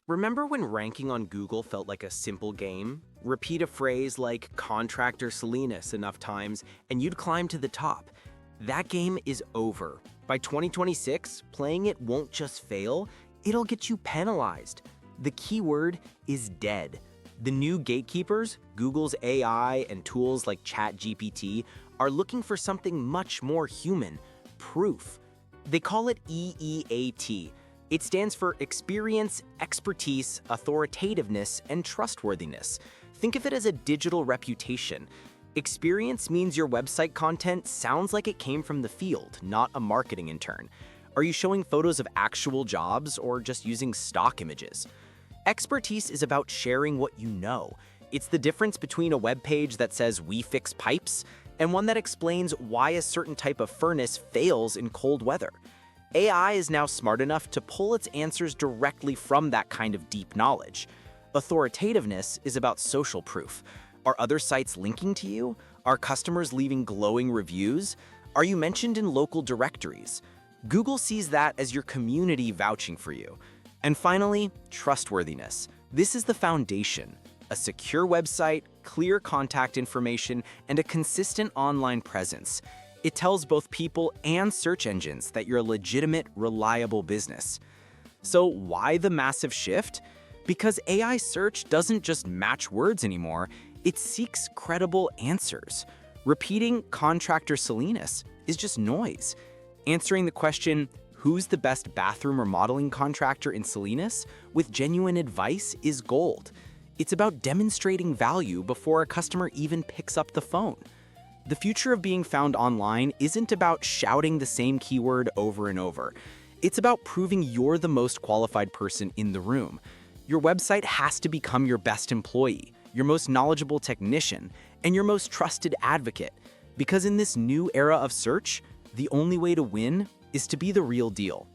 Remember when ranking on Google felt like a simple game? Repeat a phrase like Contractor Salinas enough times and you'd climb to the top. That game is over. By 2026, playing it won't just fail, it'll get you penalized. The keyword is dead. The new gatekeepers, Google's AI and tools like ChatGPT, are looking for something much more human: proof. They call it EEAT. It stands for experience, expertise, authoritativeness, and trustworthiness. Think of it as a digital reputation. Experience means your website content sounds like it came from the field, not a marketing intern. Are you showing photos of actual jobs or just using stock images? Expertise is about sharing what you know. It's the difference between a web page that says "we fix pipes" and one that explains why a certain type of furnace fails in cold weather. AI is now smart enough to pull its answers directly from that kind of deep knowledge. Authoritativeness is about social proof. Are other sites linking to you? Are customers leaving glowing reviews? Are you mentioned in local directories? Google sees that as your community vouching for you. And finally, trustworthiness. This is the foundation. A secure website, clear contact information, and a consistent online presence. It tells both people and search engines that you're a legitimate, reliable business. So why the massive shift? Because AI search doesn't just match words anymore, it seeks credible answers. Repeating Contractor Salinas is just noise. Answering the question, who's the best bathroom remodeling contractor in Salinas, with genuine advice is gold. It's about demonstrating value before a customer even picks up the phone. The future of being found online isn't about shouting the same keyword over and over. It's about proving you're the most qualified person in the room. Your website has to become your best employee, your most knowledgeable technician, and your most trusted advocate. Because in this new era of search, the only way to win is to be the real deal.